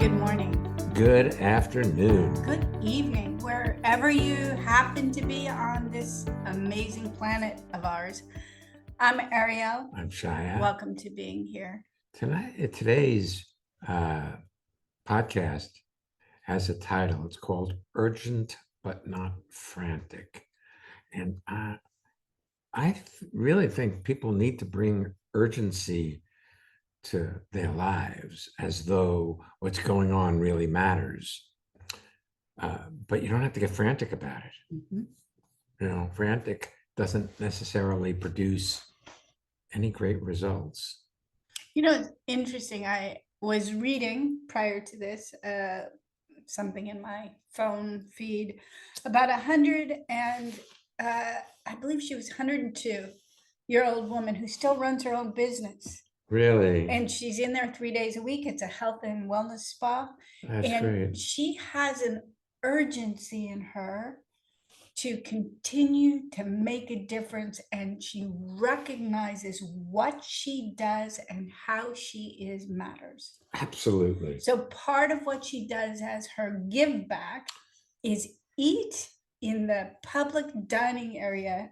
Good morning. Good afternoon. Good evening, wherever you happen to be on this amazing planet of ours. I'm Ariel. I'm Shia. Welcome to being here. Today's podcast has a title. It's called Urgent But Not Frantic. And really think people need to bring urgency to their lives as though what's going on really matters. But you don't have to get frantic about it. Mm-hmm. Frantic doesn't necessarily produce any great results. It's interesting. I was reading prior to this something in my phone feed about 100 and I believe she was 102-year-old woman who still runs her own business. Really? And she's in there 3 days a week. It's a health and wellness spa. That's great. She has an urgency in her to continue to make a difference. And she recognizes what she does and how she is matters. Absolutely. So part of what she does as her give back is eat in the public dining area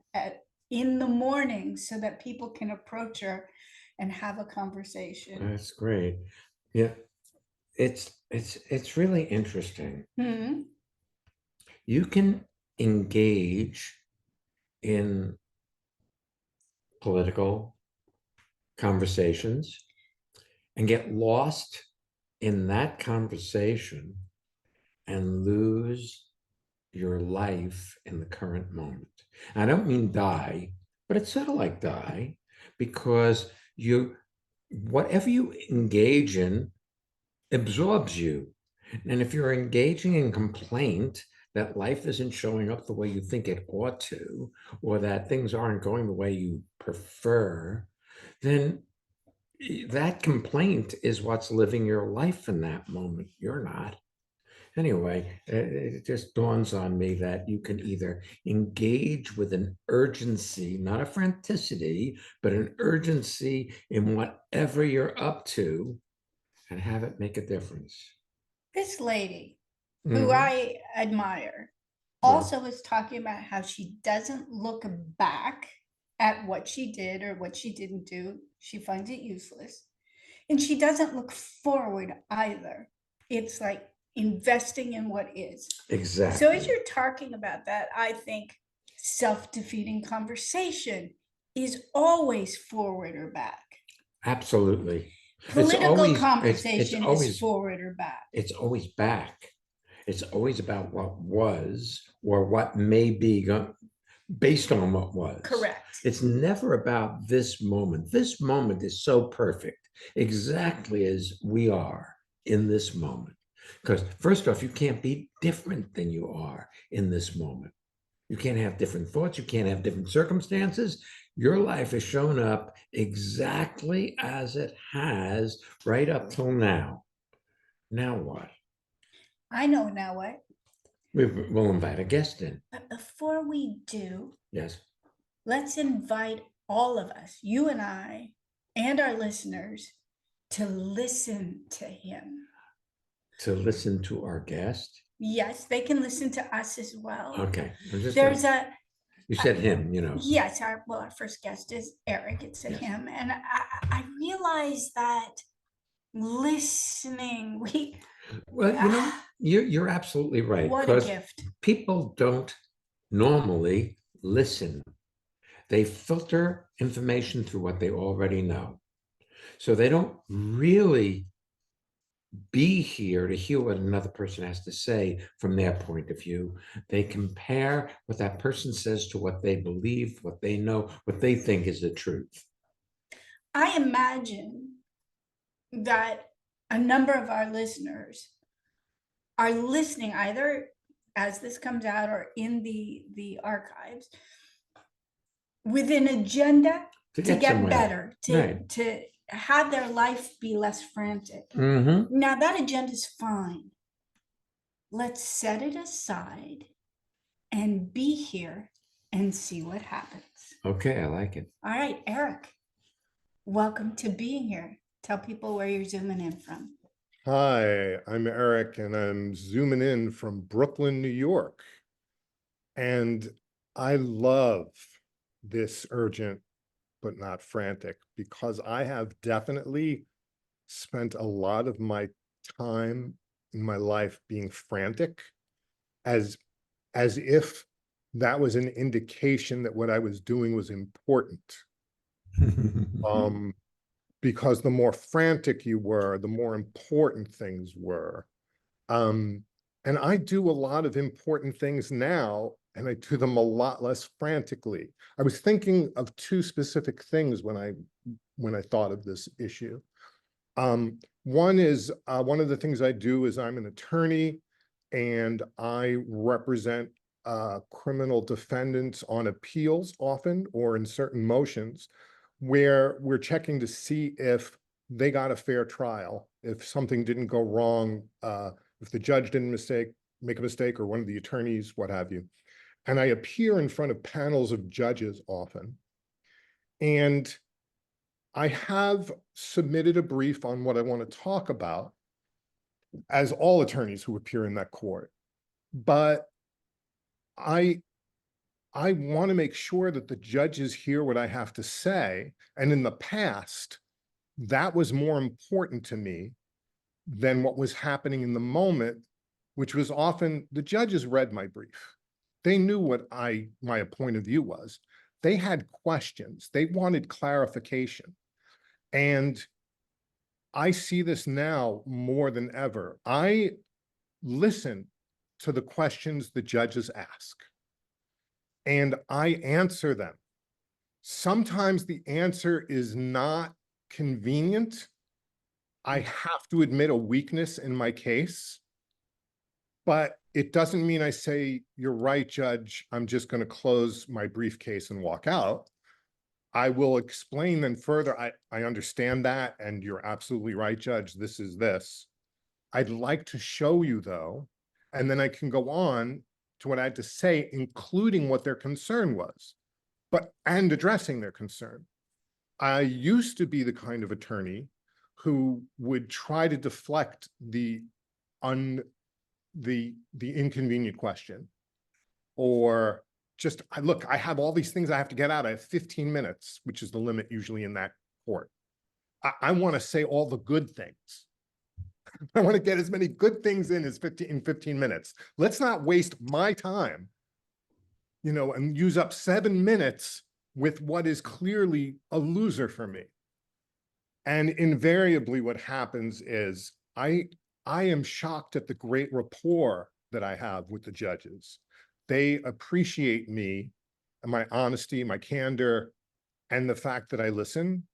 in the morning so that people can approach her and have a conversation. That's great. Yeah, it's really interesting. Mm-hmm. You can engage in political conversations and get lost in that conversation and lose your life in the current moment. I don't mean die, but it's sort of like die, because whatever you engage in absorbs you. And if you're engaging in complaint that life isn't showing up the way you think it ought to, or that things aren't going the way you prefer, then that complaint is what's living your life in that moment. You're not. Anyway, it just dawns on me that you can either engage with an urgency, not a franticity, but an urgency in whatever you're up to and have it make a difference. This lady, who I admire, also was talking about how she doesn't look back at what she did or what she didn't do. She finds it useless. And she doesn't look forward either. It's like investing in what is. Exactly. So as you're talking about that, I think self-defeating conversation is always forward or back. Absolutely. Political conversation is forward or back. It's always back. It's always about what was or what may be based on what was. Correct. It's never about this moment. This moment is so perfect, exactly as we are in this moment. Because first off, you can't be different than you are in this moment. You can't have different thoughts. You can't have different circumstances. Your life has shown up exactly as it has right up till now. Now what? I know now what. We'll invite a guest in. But before we do, yes, let's invite all of us, you and I, and our listeners, to listen to him. To listen to our guest? Yes, they can listen to us as well. Okay. You said him, Yes, our first guest is Eric. It's a him. And I realized that listening, you're absolutely right. What a gift. People don't normally listen. They filter information through what they already know. So they don't really be here to hear what another person has to say from their point of view. They compare what that person says to what they believe, what they know, what they think is the truth. I imagine that a number of our listeners are listening either as this comes out or in the archives with an agenda to get better, to have their life be less frantic. Now that agenda is fine. Let's set it aside and be here and see what happens. Okay, I like it. All right, Eric, welcome to being here. Tell people where you're zooming in from. Hi, I'm Eric, and I'm zooming in from Brooklyn, New York. And I love this urgent but not frantic because I have definitely spent a lot of my time in my life being frantic as as if that was an indication that what I was doing was important. Um, because the more frantic you were, the more important things were. Um, and I do a lot of important things now, and I do them a lot less frantically. I was thinking of two specific things when I thought of this issue. One is one of the things I do is I'm an attorney, and I represent criminal defendants on appeals often or in certain motions where we're checking to see if they got a fair trial, if something didn't go wrong, if the judge didn't make a mistake, or one of the attorneys, what have you. And I appear in front of panels of judges often. And I have submitted a brief on what I want to talk about, as all attorneys who appear in that court. But I I want to make sure that the judges hear what I have to say. And in the past, that was more important to me than what was happening in the moment, which was often the judges read my brief. They knew what my point of view was. They had questions. They wanted clarification. And I see this now more than ever. I listen to the questions the judges ask, and I answer them. Sometimes the answer is not convenient. I have to admit a weakness in my case, but it doesn't mean I say, "You're right, Judge, I'm just going to close my briefcase and walk out." I will explain then further. I understand that, and you're absolutely right, Judge. This is this. I'd like to show you, though, and then I can go on to what I had to say, including what their concern was, and addressing their concern. I used to be the kind of attorney who would try to deflect un the inconvenient question, or just, look, I have all these things I have to get out. I have 15 minutes, which is the limit usually in that court. I want to say all the good things. I want to get as many good things in 15 minutes. Let's not waste my time, and use up 7 minutes with what is clearly a loser for me. And invariably what happens is I am shocked at the great rapport that I have with the judges. They appreciate me and my honesty, my candor, and the fact that I listen.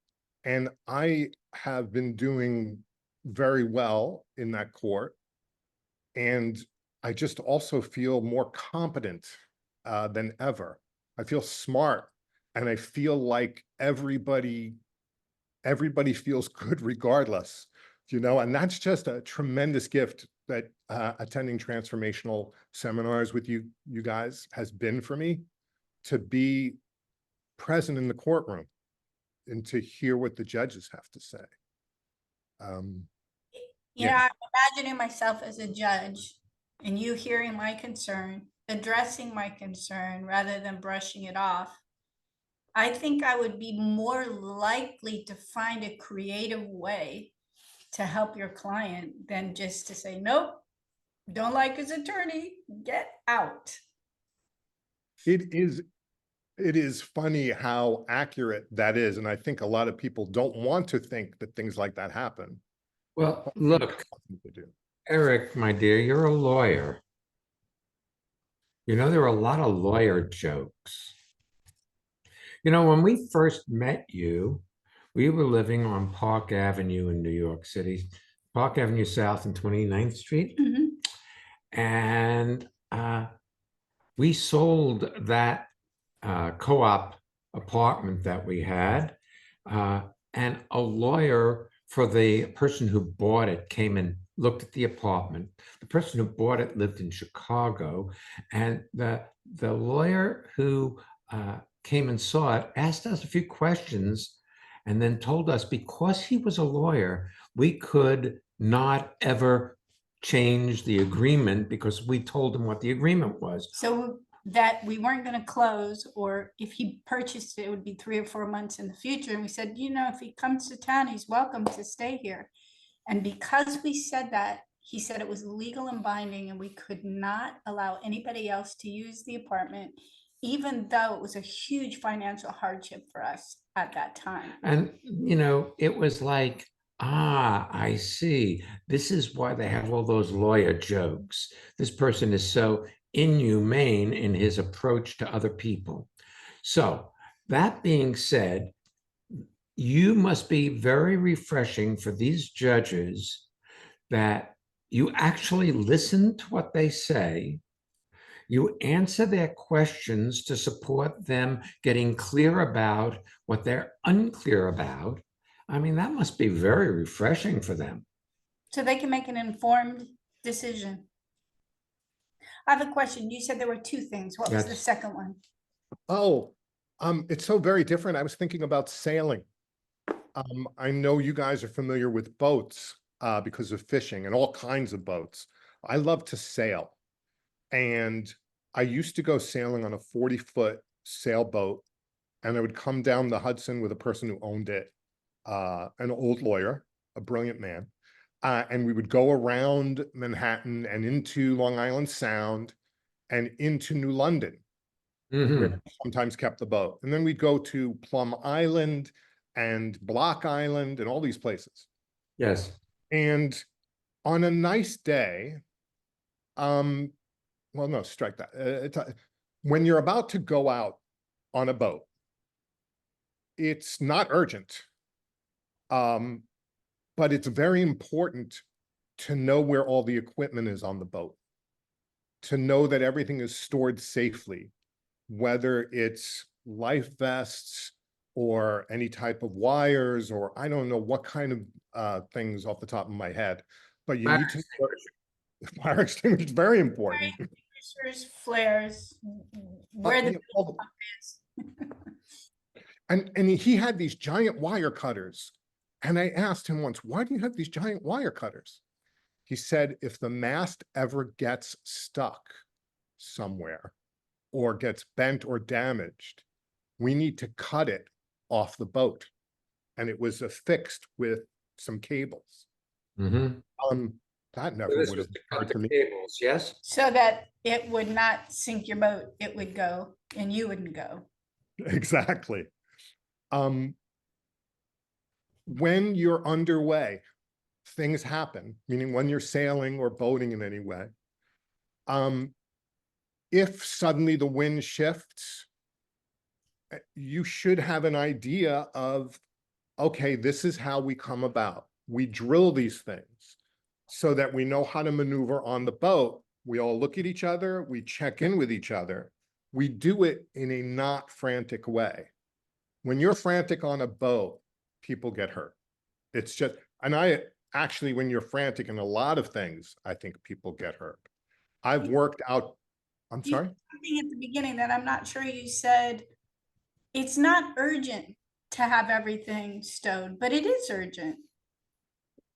And I have been doing very well in that court. And I just also feel more competent than ever. I feel smart, and I feel like everybody feels good regardless, and that's just a tremendous gift that attending transformational seminars with you guys has been for me, to be present in the courtroom and to hear what the judges have to say. Yeah. I'm imagining myself as a judge and you hearing my concern, addressing my concern rather than brushing it off. I think I would be more likely to find a creative way to help your client than just to say, nope, don't like his attorney, get out. It is funny how accurate that is, and I think a lot of people don't want to think that things like that happen. Well, look, Eric, my dear, you're a lawyer. There are a lot of lawyer jokes. When we first met you, we were living on Park Avenue in New York City, Park Avenue South and 29th Street. And we sold that co-op apartment that we had. And a lawyer for the person who bought it came and looked at the apartment. The person who bought it lived in Chicago. And the lawyer who came and saw it asked us a few questions. and then told us because he was a lawyer, we could not ever change the agreement because we told him what the agreement was. So that we weren't going to close, or if he purchased it, it would be 3 or 4 months in the future. And we said, you know, if he comes to town, he's welcome to stay here. And because we said that, he said it was legal and binding and we could not allow anybody else to use the apartment, even though it was a huge financial hardship for us at that time. And, you know, it was like, ah, I see. This is why they have all those lawyer jokes. This person is so inhumane in his approach to other people. So, that being said, you must be very refreshing for these judges that you actually listen to what they say, you answer their questions to support them getting clear about what they're unclear about. I mean, that must be very refreshing for them. So they can make an informed decision. I have a question. You said there were 2 things. What was the Yes. second one? Oh, it's so very different. I was thinking about sailing. I know you guys are familiar with boats because of fishing and all kinds of boats. I love to sail. And I used to go sailing on a 40-foot sailboat, and I would come down the Hudson with a person who owned it, an old lawyer, a brilliant man. And we would go around Manhattan and into Long Island Sound and into New London, where I sometimes kept the boat. And then we'd go to Plum Island and Block Island and all these places. Yes. And on a nice day, well, no, strike that. When you're about to go out on a boat, it's not urgent, but it's very important to know where all the equipment is on the boat, to know that everything is stored safely, whether it's life vests or any type of wires, or I don't know what kind of things off the top of my head, but you need to fire extinguisher is very important. Flares, where the is. And he had these giant wire cutters. And I asked him once, why do you have these giant wire cutters? He said, if the mast ever gets stuck somewhere or gets bent or damaged, we need to cut it off the boat. And it was affixed with some cables. That never would have occurred to me. Cables, yes. So that it would not sink your boat, it would go and you wouldn't go. Exactly. When you're underway, things happen, meaning when you're sailing or boating in any way. If suddenly the wind shifts, you should have an idea of, okay, this is how we come about. We drill these things so that we know how to maneuver on the boat. We all look at each other, we check in with each other. We do it in a not frantic way. When you're frantic on a boat, people get hurt. It's just, and I actually, when you're frantic in a lot of things, I think people get hurt. I've worked out, I'm sorry? Something at the beginning that I'm not sure you said, it's not urgent to have everything stowed, but it is urgent.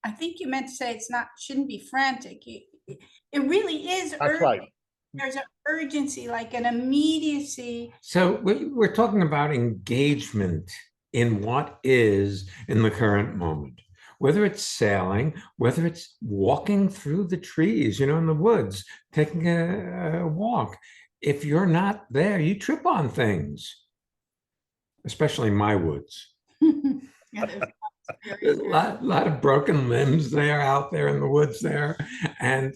I think you meant to say it's not, shouldn't be frantic. It really is That's urgent. right. There's an urgency, like an immediacy. So we're talking about engagement in what is in the current moment, whether it's sailing, whether it's walking through the trees, you know, in the woods, taking a walk. If you're not there, you trip on things, especially my woods. Yeah, There's a lot of broken limbs there out there in the woods there. And,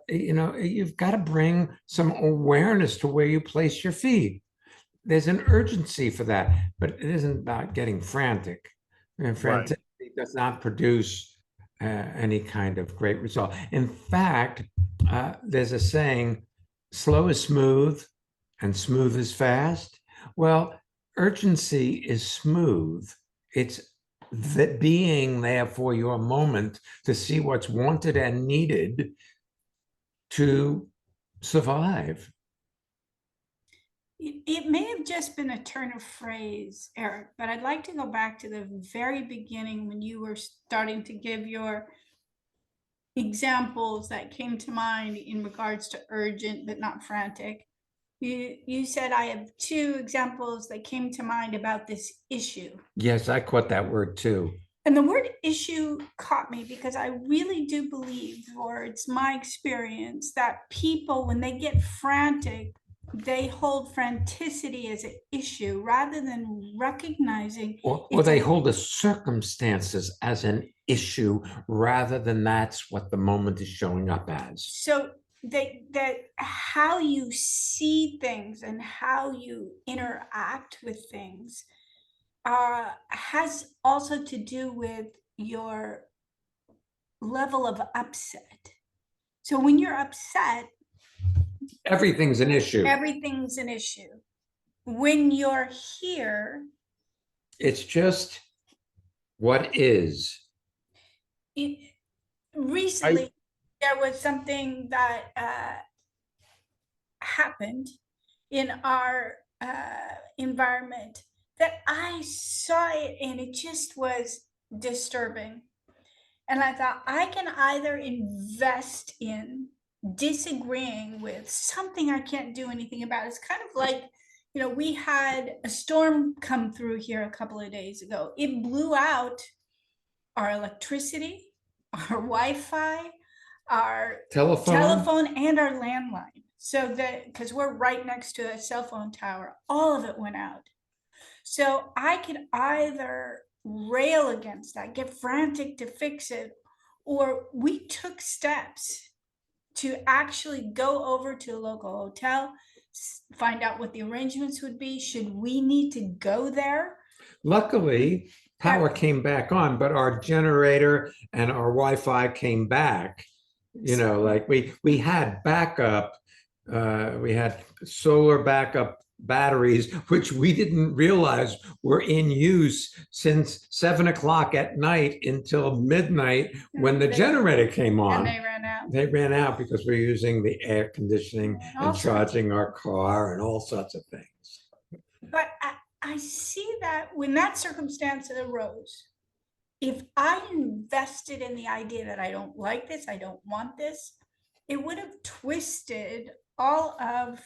you know, you've got to bring some awareness to where you place your feet. There's an urgency for that, but it isn't about getting frantic. And franticity does not produce any kind of great result. In fact, there's a saying, slow is smooth and smooth is fast. Well, urgency is smooth. It's that being there for your moment to see what's wanted and needed to survive. It may have just been a turn of phrase, Eric, but I'd like to go back to the very beginning when you were starting to give your examples that came to mind in regards to urgent but not frantic. You said I have two examples that came to mind about this issue. Yes, I caught that word too. And the word issue caught me because I really do believe, or it's my experience, that people, when they get frantic, they hold franticity as an issue rather than recognizing. Or they hold the circumstances as an issue rather than that's what the moment is showing up as. So that how you see things and how you interact with things has also to do with your level of upset. So when you're upset, Everything's an issue. everything's an issue. When you're here, It's just what is. Recently there was something that happened in our environment that I saw it and it just was disturbing. And I thought I can either invest in disagreeing with something I can't do anything about. It's kind of like, we had a storm come through here a couple of days ago. It blew out our electricity, our Wi-Fi, our telephone and our landline. So that, because we're right next to a cell phone tower, all of it went out. So I could either rail against that, get frantic to fix it, or we took steps to actually go over to a local hotel, find out what the arrangements would be. Should we need to go there? Luckily, power came back on, but our generator and our Wi-Fi came back. Like we had backup, we had solar backup batteries, which we didn't realize were in use since 7 o'clock at night until midnight when the generator came on. And they ran out. They ran out because we're using the air conditioning and charging our car and all sorts of things. But I see that when that circumstance arose, if I invested in the idea that I don't like this, I don't want this, it would have twisted all of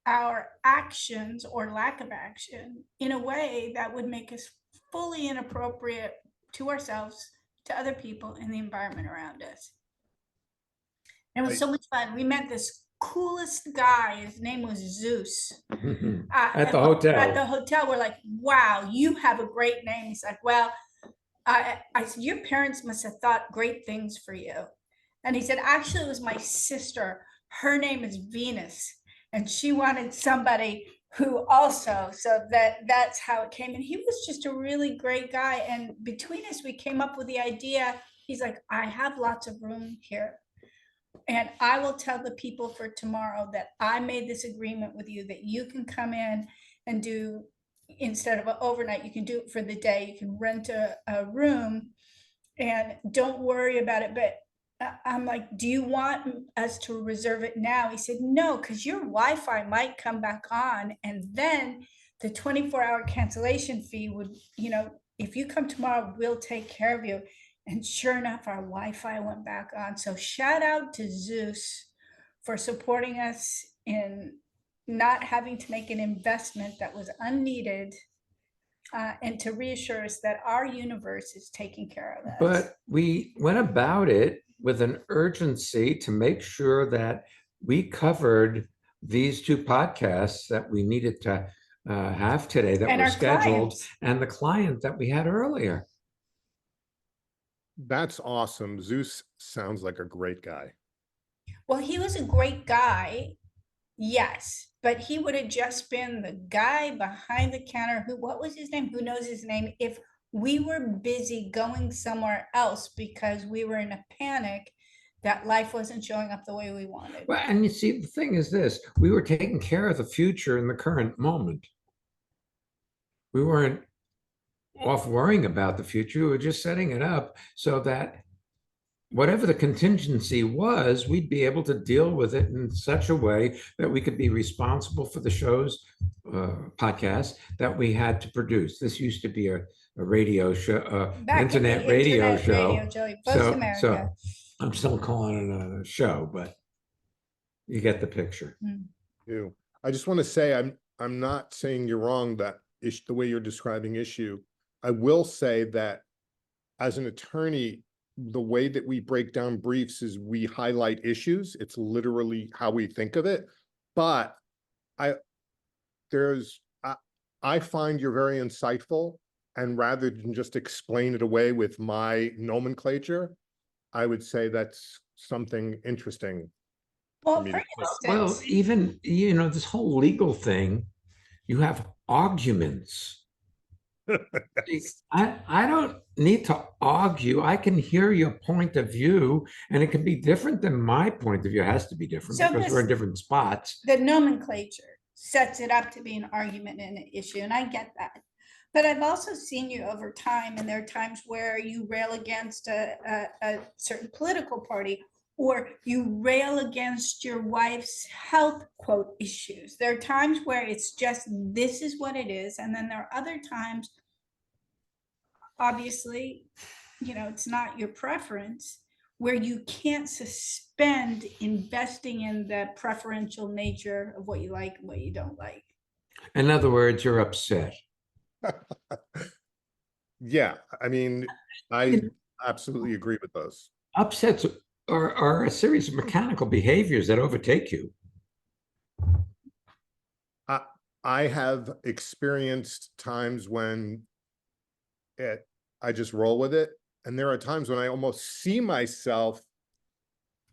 our actions or lack of action in a way that would make us fully inappropriate to ourselves, to other people, and the environment around us. It was so much fun. We met this coolest guy. His name was Zeus. At the hotel. At the hotel, we're like, wow, you have a great name. He's like, well, I said, your parents must have thought great things for you. And he said, actually, it was my sister. Her name is Venus. And she wanted somebody who also, so that's how it came. And he was just a really great guy. And between us, we came up with the idea. He's like, I have lots of room here. And I will tell the people for tomorrow that I made this agreement with you that you can come in and do, instead of an overnight, you can do it for the day. You can rent a room and don't worry about it. But I'm like, do you want us to reserve it now? He said, no, because your Wi-Fi might come back on. And then the 24-hour cancellation fee would, if you come tomorrow, we'll take care of you. And sure enough, our Wi-Fi went back on. So shout out to Zeus for supporting us in not having to make an investment that was unneeded, and to reassure us that our universe is taking care of us. But we went about it with an urgency to make sure that we covered these two podcasts that we needed to have today that were scheduled, and the client that we had earlier. That's awesome. Zeus sounds like a great guy. Well, he was a great guy, yes, but he would have just been the guy behind the counter who, what was his name? Who knows his name? If we were busy going somewhere else because we were in a panic that life wasn't showing up the way we wanted. Well, and you see, the thing is this, we were taking care of the future in the current moment. We weren't off worrying about the future. We were just setting it up so that whatever the contingency was, we'd be able to deal with it in such a way that we could be responsible for the show's podcast that we had to produce. This used to be a radio show, Back in the internet radio internet radio show. show, Post So America. I'm still calling it a show, but you get the picture. You. I just want to say I'm not saying you're wrong that the way you're describing issue. I will say that as an attorney, the way that we break down briefs is we highlight issues. It's literally how we think of it. But I find you're very insightful, and rather than just explain it away with my nomenclature, I would say that's something interesting. Well, me for to put. Well, instance, even, this whole legal thing, you have arguments. I don't need to argue. I can hear your point of view, and it can be different than my point of view. It has to be different So because we're in this- different spots. the nomenclature sets it up to be an argument and an issue, and I get that. But I've also seen you over time, and there are times where you rail against a certain political party, or you rail against your wife's health quote issues. There are times where it's just, this is what it is, and then there are other times, obviously, it's not your preference, where you can't suspend investing in the preferential nature of what you like and what you don't like. In other words, you're upset. Yeah, I mean, I absolutely agree with those. Upsets are a series of mechanical behaviors that overtake you. I have experienced times when I just roll with it. And there are times when I almost see myself.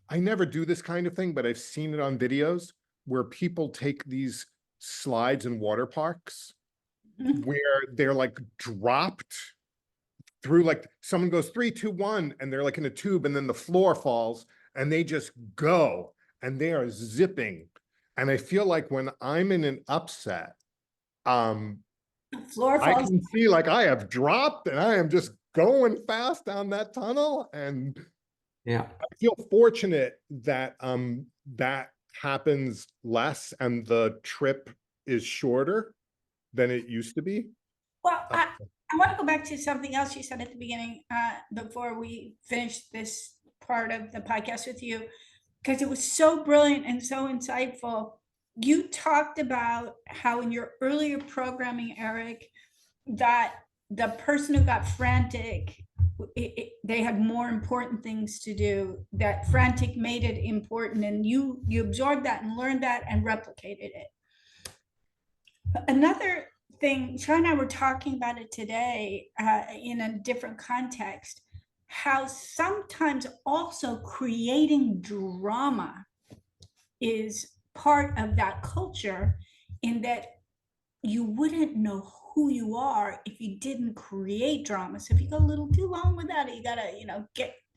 I never do this kind of thing, but I've seen it on videos where people take these slides in water parks where they're like dropped through, like someone goes 3, 2, 1, and they're like in a tube, and then the floor falls and they just go and they are zipping. And I feel like when I'm in an upset, Floor I falls. can see like I have dropped and I am just going fast down that tunnel. And Yeah. I feel fortunate that that happens less and the trip is shorter than it used to be. Well, I want to go back to something else you said at the beginning, before we finish this part of the podcast with you, because it was so brilliant and so insightful. You talked about how in your earlier programming, Eric, that the person who got frantic, they had more important things to do, that frantic made it important, and you absorbed that and learned that and replicated it. Another thing, Sean and I were talking about it today, in a different context, how sometimes also creating drama is part of that culture, in that you wouldn't know who you are if you didn't create drama. So if you go a little too long without it, you gotta,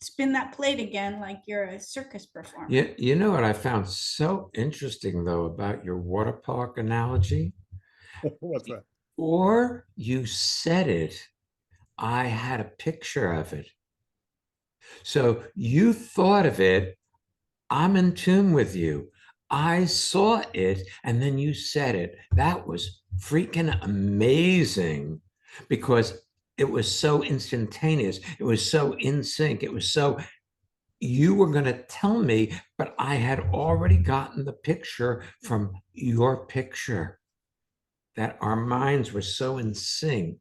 spin that plate again like you're a circus performer. You know what I found so interesting though about your water park analogy? What's that? Or you said it, I had a picture of it. So you thought of it, I'm in tune with you. I saw it, and then you said it. That was freaking amazing because it was so instantaneous. It was so in sync. It was so, you were going to tell me, but I had already gotten the picture from your picture, that our minds were so in sync.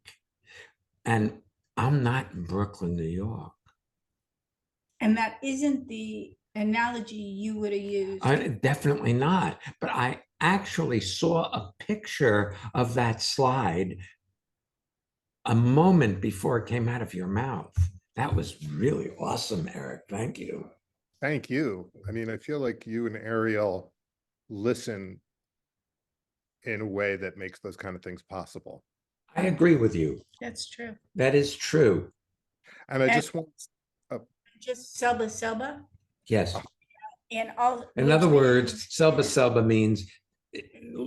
And I'm not in Brooklyn, New York. And that isn't the analogy you would have used. Definitely not. But I actually saw a picture of that slide a moment before it came out of your mouth. That was really awesome, Eric. Thank you. Thank you. I mean, I feel like you and Ariel listen in a way that makes those kind of things possible. I agree with you. That's true. That is true. And I And- just want, Just Selba, Yes. and all. In other which words, means- selba selba means,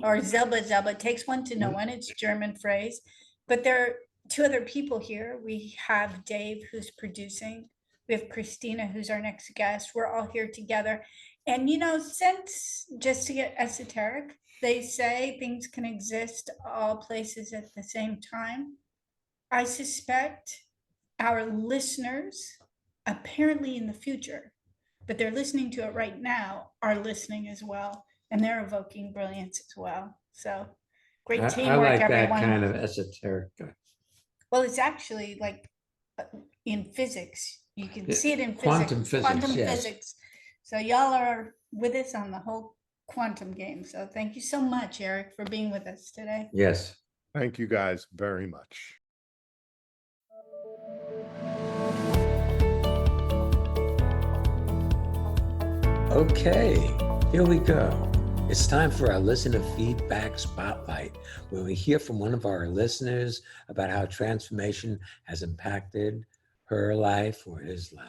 Or Zelba, takes one to know one, it's a German phrase. But there are two other people here. We have Dave, who's producing, We have Christina, who's our next guest. We're all here together. And, you know, since, just to get esoteric, they say things can exist all places at the same time, I suspect our listeners, apparently in the future, but they're listening to it right now, are listening as well. And they're evoking brilliance as well. So great I teamwork, like that everyone. kind of esoteric. Well, it's actually like in physics. You can Yeah, see it in quantum physics, quantum yes. physics. So y'all are with us on the whole quantum game. So thank you so much, Eric, for being with us today. Yes. Thank you guys very much. Okay, here we go. It's time for our listener feedback spotlight, where we hear from one of our listeners about how transformation has impacted her life or his life.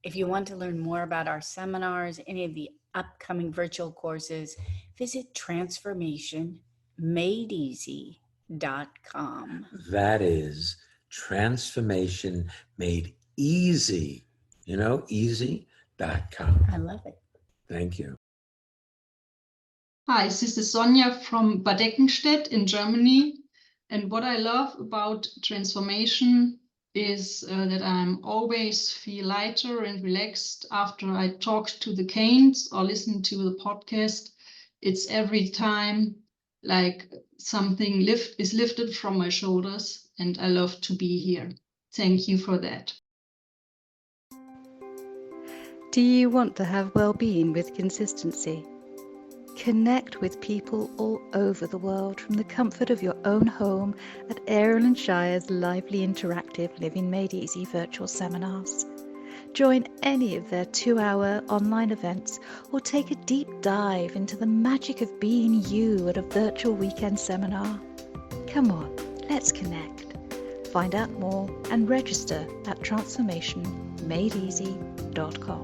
If you want to learn more about our seminars, any of the upcoming virtual courses, visit transformationmadeeasy.com. That is transformation made easy, easy.com. I love it. Thank you. Hi, this is Sonja from Bad Eckenstedt in Germany. And what I love about transformation is that I'm always feel lighter and relaxed after I talk to the Canes or listen to the podcast. It's every time like something is lifted from my shoulders, and I love to be here. Thank you for that. Do you want to have well-being with consistency? Connect with people all over the world from the comfort of your own home at Ariel and Shire's lively interactive Living Made Easy virtual seminars. Join any of their 2-hour online events or take a deep dive into the magic of being you at a virtual weekend seminar. Come on, let's connect. Find out more and register at transformationmadeeasy.com.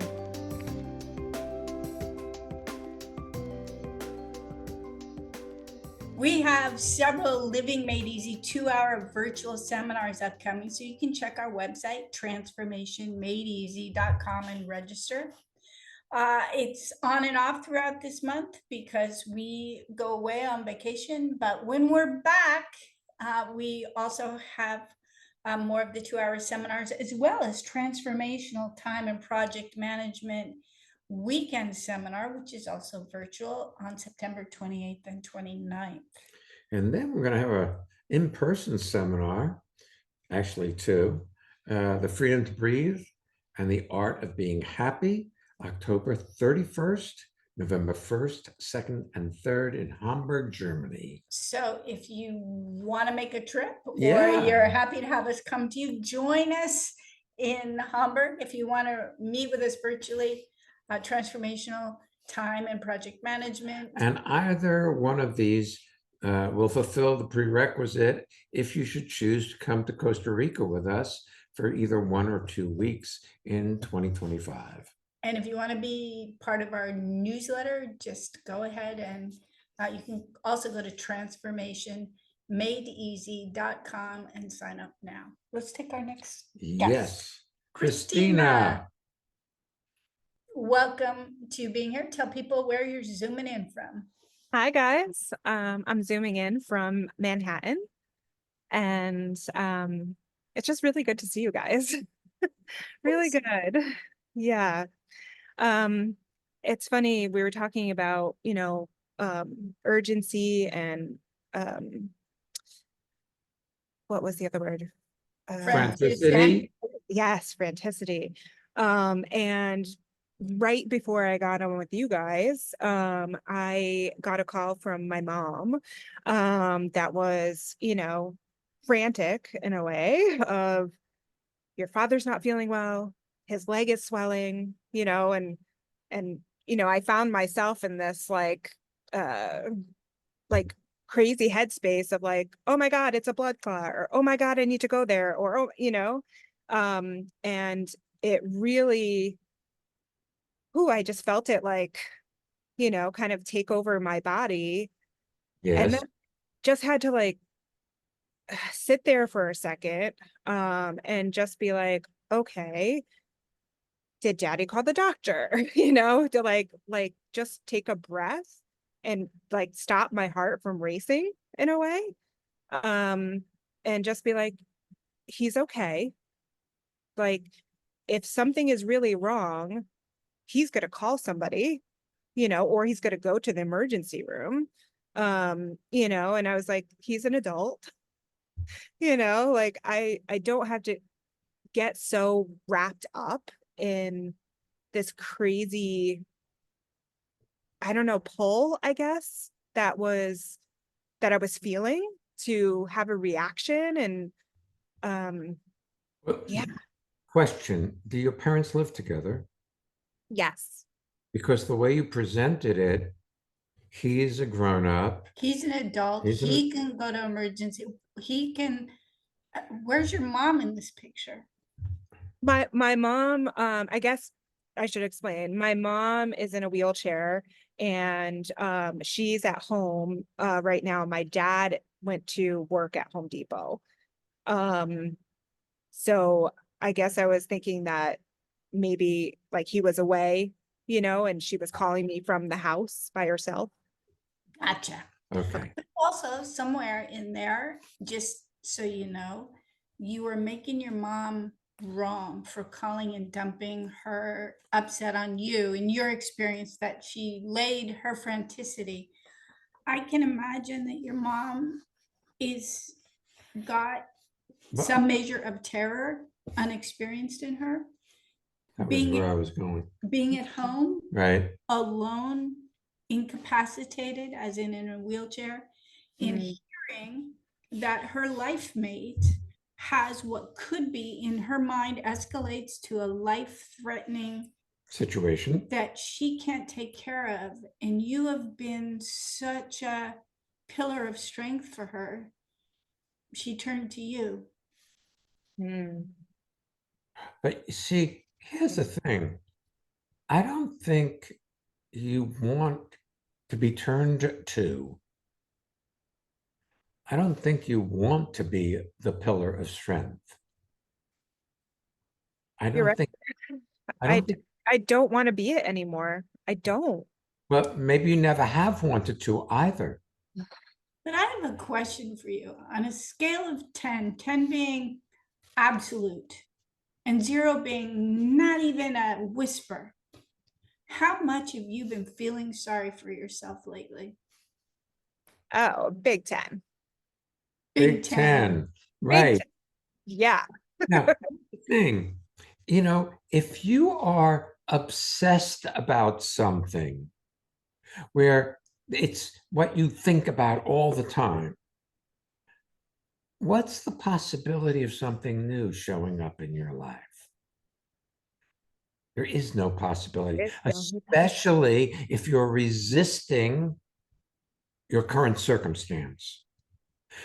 We have several Living Made Easy 2-hour virtual seminars upcoming, so you can check our website, transformationmadeeasy.com, and register. It's on and off throughout this month because we go away on vacation, but when we're back, we also have more of the 2-hour seminars, as well as transformational time and project management weekend seminar, which is also virtual, on September 28th and 29th. And then we're going to have an in-person seminar, actually two, The Freedom to Breathe and the Art of Being Happy, October 31st, November 1st, 2nd, and 3rd in Hamburg, Germany. So if you want to make a trip, or Yeah. you're happy to have us come to you, join us in Hamburg. If you want to meet with us virtually, transformational time and project management. And either one of these will fulfill the prerequisite if you should choose to come to Costa Rica with us for either 1 or 2 weeks in 2025. And if you want to be part of our newsletter, just go ahead and you can also go to transformationmadeeasy.com and sign up now. Let's take our next guest. Yes, Christina. Welcome to being here. Tell people where you're zooming in from. Hi guys, I'm zooming in from Manhattan, and it's just really good to see you guys. Really good. Yeah. It's funny, we were talking about, urgency and what was the other word? Franticity. Yes, franticity. And right before I got on with you guys, I got a call from my mom that was, frantic in a way of, your father's not feeling well, his leg is swelling, and I found myself in this like crazy headspace of like, oh my God, it's a blood clot, or oh my God, I need to go there, or and it really, I just felt it like, kind of take over my body. Yes. And then just had to like sit there for a second and just be like, okay, did daddy call the doctor? You know, to like just take a breath and like stop my heart from racing in a way. Um, and just be like, he's okay. Like, if something is really wrong, he's gonna call somebody, you know, or he's gonna go to the emergency room. You know, and I was like, he's an adult, you know, like I don't have to get so wrapped up in this crazy, I don't know, pull, I guess, that I was feeling to have a reaction. And Well, yeah, question, do your parents live together? yes. Because the way you presented it, he's a grown-up. He's an adult. He's an, He can go to emergency. He can. Where's your mom in this picture? My mom, I guess I should explain. My mom is in a wheelchair and she's at home right now. My dad went to work at Home Depot. Um, so I guess I was thinking that maybe like he was away, you know, and she was calling me from the house by herself. Gotcha. okay. Also, somewhere in there, just so you know, you were making your mom wrong for calling and dumping her upset on you in your experience that she laid her franticity. I can imagine that your mom is got But some measure of terror unexperienced in her. that was Being where I was going, being at home right? alone, incapacitated, as in a wheelchair, in Mm. hearing that her life mate has what could be in her mind escalates to a life-threatening Situation. that she can't take care of. And you have been such a pillar of strength for her. She turned to you. Mm. But you see, here's the thing. I don't think you want to be turned to. I don't think you want to be the pillar of strength. I You're don't right. think, I I don't d- think, I don't want to be it anymore. I don't. well, maybe you never have wanted to either. But I have a question for you. On a scale of 10, 10 being absolute and 0 being not even a whisper, how much have you been feeling sorry for yourself lately? Oh, Big 10. Big 10. 10, Big right. 10. Yeah. Now, the thing, you know, if you are obsessed about something where it's what you think about all the time, what's the possibility of something new showing up in your life? There is no possibility, It's so- especially if you're resisting your current circumstance.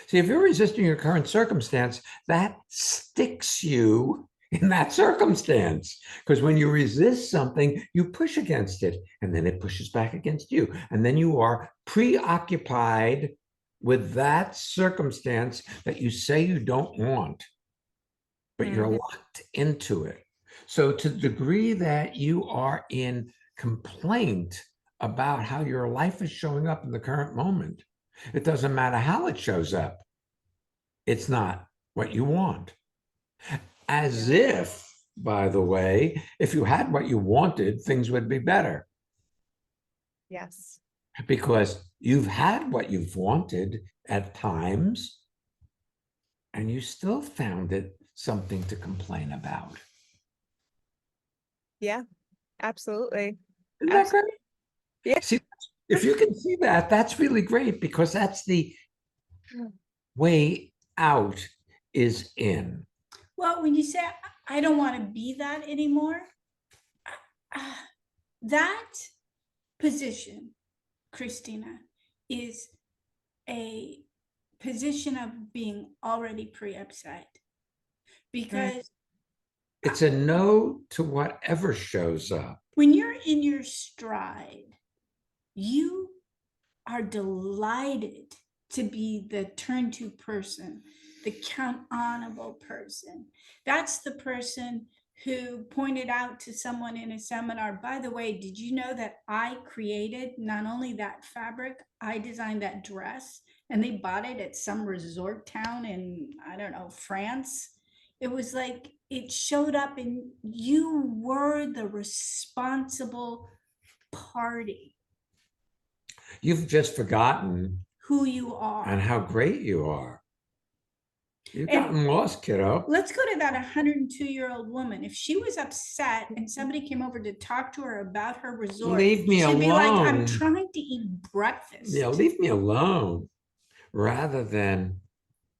See, if you're resisting your current circumstance, that sticks you in that circumstance. Because when you resist something, you push against it, and then it pushes back against you. And then you are preoccupied with that circumstance that you say you don't want, but you're Mhm. locked into it. So, to the degree that you are in complaint about how your life is showing up in the current moment, it doesn't matter how it shows up, it's not what you want. As if, by the way, if you had what you wanted, things would be better Yes. because you've had what you've wanted at times and you still found it something to complain about. Yeah. Absolutely. Isn't that Absolutely. great? Yeah. See, if you can see that, that's really great because that's the way out is in. Well, when you say, I don't want to be that anymore, that position, Christina, is a position of being already pre-upset because It's a no to whatever shows up. when you're in your stride, you are delighted to be the turn-to person, the count-onable person. That's the person who pointed out to someone in a seminar, by the way, did you know that I created not only that fabric, I designed that dress, and they bought it at some resort town in, I don't know, France. It was like it showed up and you were the responsible party, You've just forgotten who you are. and how great you are. You've And- gotten lost, kiddo. Let's go to that 102-year-old woman. If she was upset and somebody came over to talk to her about her resort, Leave me she'd be like, I'm alone. trying to eat breakfast. Yeah, leave me alone, rather than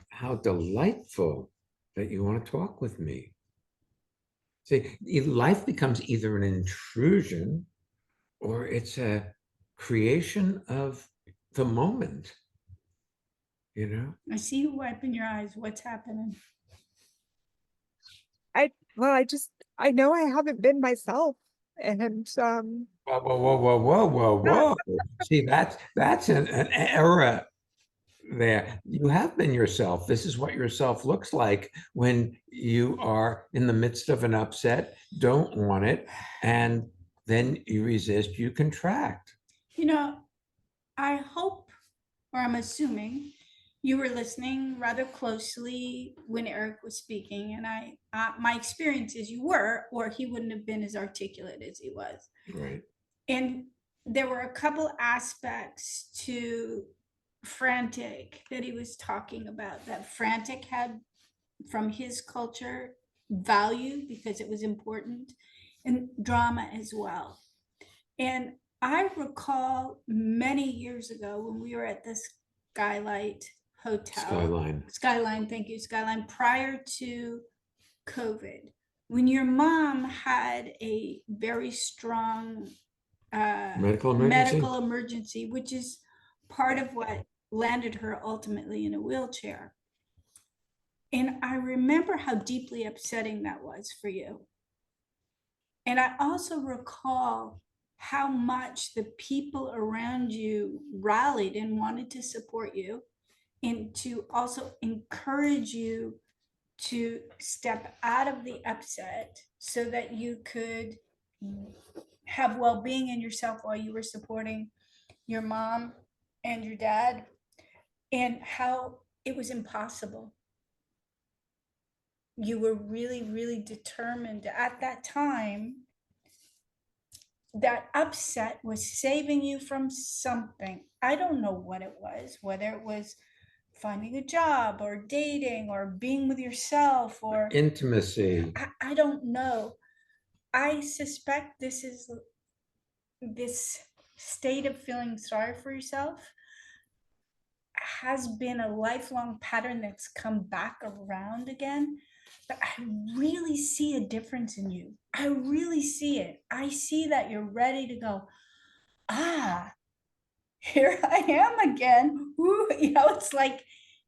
how delightful that you want to talk with me. See, life becomes either an intrusion or it's a creation of the moment. You know? I see you wiping your eyes. What's happening? I know I haven't been myself, and Whoa, whoa, whoa, whoa, whoa, whoa, whoa. See, that's an error there. You have been yourself. This is what yourself looks like when you are in the midst of an upset, don't want it, and then you resist, you contract. You know, I hope, or I'm assuming, you were listening rather closely when Eric was speaking, and my experience is you were, or he wouldn't have been as articulate as he was. Right. And there were a couple aspects to Frantic that he was talking about, that Frantic had from his culture value because it was important, and drama as well. And I recall many years ago when we were at this Skylight Hotel. Skyline, thank you, Skyline, prior to COVID, when your mom had a very strong medical emergency, which is part of what landed her ultimately in a wheelchair. And I remember how deeply upsetting that was for you. And I also recall how much the people around you rallied and wanted to support you, and to also encourage you to step out of the upset so that you could have well-being in yourself while you were supporting your mom and your dad, and how it was impossible. You were really, really determined at that time. That upset was saving you from something. I don't know what it was, whether it was finding a job or dating or being with yourself or intimacy. I don't know. I suspect this is this state of feeling sorry for yourself has been a lifelong pattern that's come back around again. But I really see a difference in you. I really see it. I see that you're ready to go, here I am again. Ooh, you know, it's like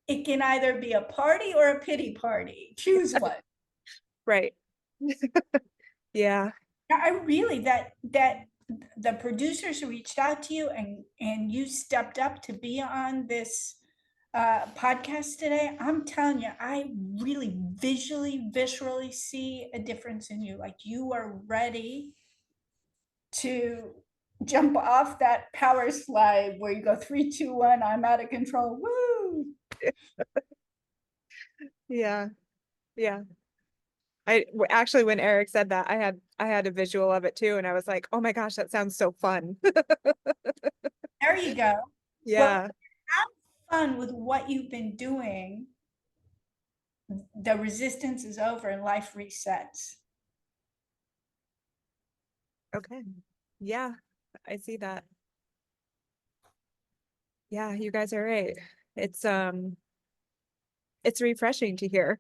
it can either be a party or a pity party. Choose one. right. Yeah. I really that the producers reached out to you and you stepped up to be on this podcast today. I'm telling you, I really viscerally see a difference in you. Like you are ready to jump off that power slide where you go 3, 2, 1, I'm out of control. Woo! Yeah. Yeah. Actually, when Eric said that, I had a visual of it too, and I was like, oh my gosh, that sounds so fun. There you go. Yeah. Well, have fun with what you've been doing. The resistance is over and life resets. Okay. Yeah, I see that. Yeah, you guys are right. It's refreshing to hear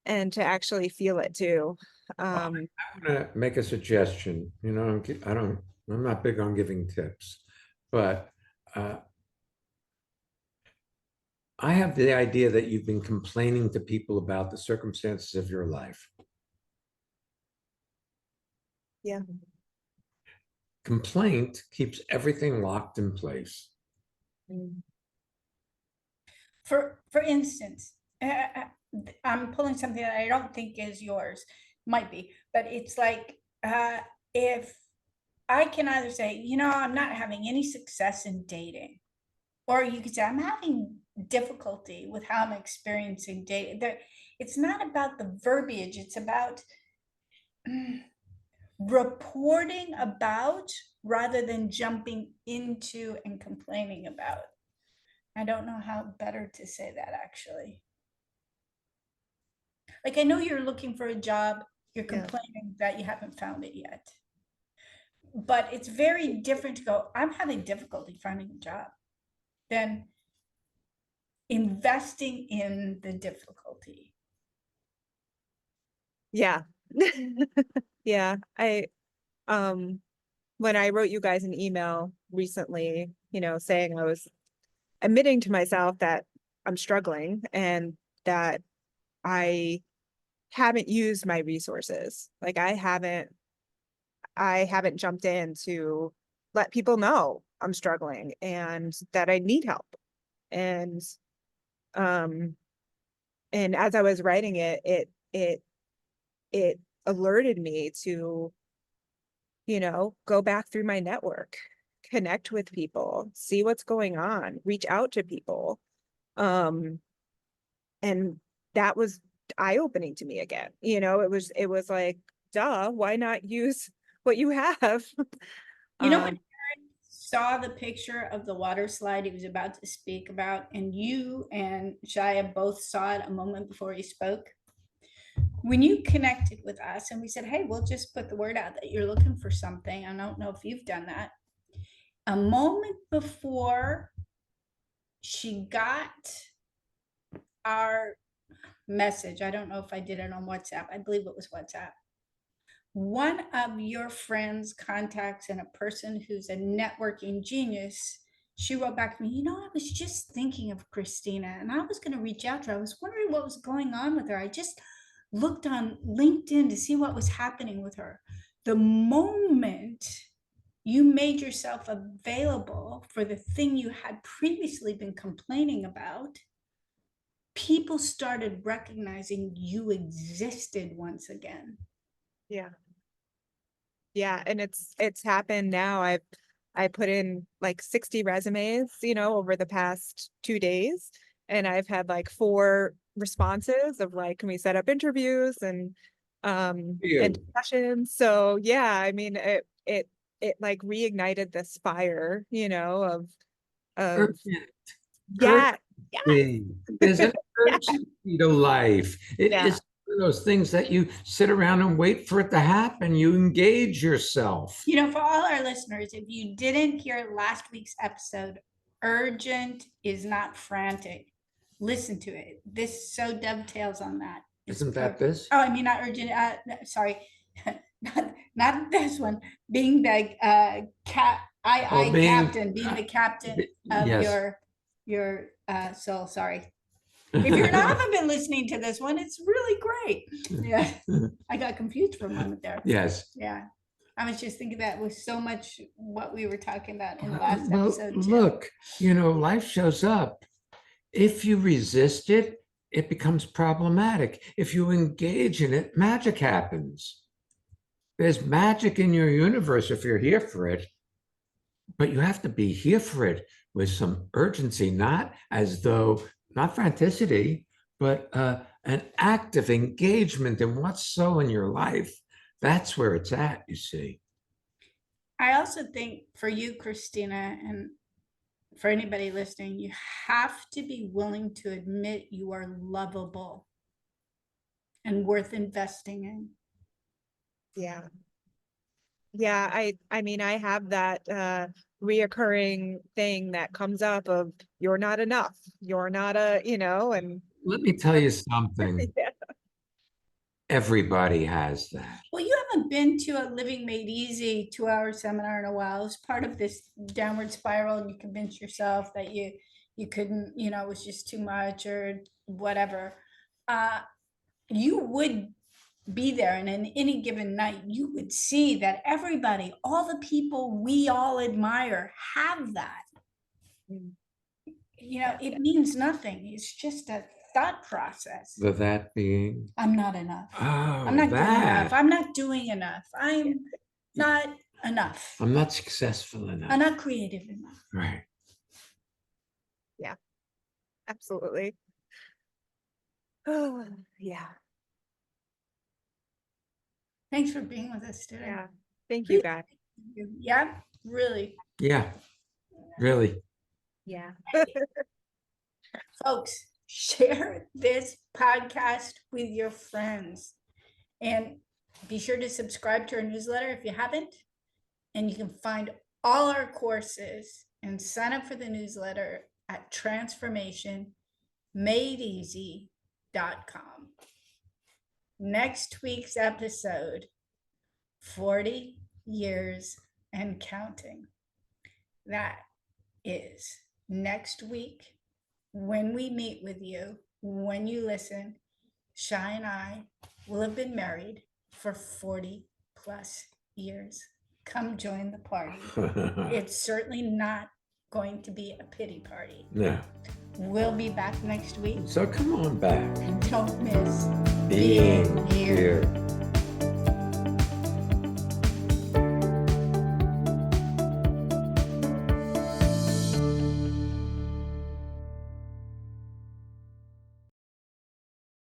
and to actually feel it too. I'm gonna make a suggestion. You know, I'm not big on giving tips, but I have the idea that you've been complaining to people about the circumstances of your life. Yeah. Complaint keeps everything locked in place. For instance, I'm pulling something that I don't think is yours. might be, but it's like, if I can either say, you know, I'm not having any success in dating, or you could say, I'm having difficulty with how I'm experiencing dating. It's not about the verbiage, it's about reporting about rather than jumping into and complaining about. I don't know how better to say that, actually. Like, I know you're looking for a job, you're Yeah. complaining that you haven't found it yet. But it's very different to go, I'm having difficulty finding a job, than investing in the difficulty. Yeah. Yeah. When I wrote you guys an email recently, saying I was admitting to myself that I'm struggling and that I haven't used my resources. Like I haven't jumped in to let people know I'm struggling and that I need help. And um and as I was writing it, it alerted me to, go back through my network, connect with people, see what's going on, reach out to people. And that was eye-opening to me again. It was like, duh, why not use what you have? You know, when Aaron saw the picture of the water slide he was about to speak about, and you and Shia both saw it a moment before he spoke, when you connected with us and we said, hey, we'll just put the word out that you're looking for something, I don't know if you've done that. A moment before she got our message, I don't know if I did it on WhatsApp, I believe it was WhatsApp, one of your friends contacts and a person who's a networking genius, she wrote back to me, you know, I was just thinking of Christina and I was going to reach out to her. I was wondering what was going on with her. I just looked on LinkedIn to see what was happening with her. The moment you made yourself available for the thing you had previously been complaining about, people started recognizing you existed once again. Yeah. Yeah. And it's happened now. I put in like 60 resumes, over the past 2 days. And I've had like 4 responses of like, can we set up interviews and discussions? So yeah, I mean, it like reignited this fire, of Urgent. yeah, Urgency. There's an yeah, urgency to life. It yeah. is one of those things that you sit around and wait for it to happen. You engage yourself. You know, for all our listeners, if you didn't hear last week's episode, urgent is not frantic. Listen to it. This so dovetails on that. Isn't that this? Oh, I mean, not urgent. Sorry, not this one. Being the captain, being the captain of yes. your soul. Sorry. If you haven't been listening to this one, it's really great. Yeah, I got confused for a moment there. Yes. Yeah. I was just thinking that was so much what we were talking about in the last Well, episode. look, life shows up. If you resist it, it becomes problematic. If you engage in it, magic happens. There's magic in your universe if you're here for it, but you have to be here for it with some urgency, not as though, not franticity, but an active engagement in what's so in your life. That's where it's at, you see. I also think for you, Christina, and for anybody listening, you have to be willing to admit you are lovable and worth investing in. Yeah. Yeah, I mean, I have that reoccurring thing that comes up of you're not enough. You're not and Let me tell you something. yeah. Everybody has that. Well, you haven't been to a Living Made Easy 2-hour seminar in a while. It's part of this downward spiral, and you convince yourself that you couldn't, it was just too much or whatever. You would be there, and in any given night, you would see that everybody, all the people we all admire, have that. Mm. It means nothing. It's just a thought process. That being, I'm not enough. oh, I'm not good enough. that. I'm not doing enough. I'm not enough. I'm not successful enough. I'm not creative enough. Right. Absolutely. Oh, yeah. Thanks for being with us today. Yeah. Thank you, guys. Yeah, really. Yeah. Really. Yeah. Folks, share this podcast with your friends and be sure to subscribe to our newsletter if you haven't. And you can find all our courses and sign up for the newsletter at transformationmadeeasy.com. Next week's episode, 40 years and counting. That is next week when we meet with you, when you listen. Shai and I will have been married for 40 plus years. Come join the party. It's certainly not going to be a pity party. No. We'll be back next week. So come on back. And don't miss Being here. here.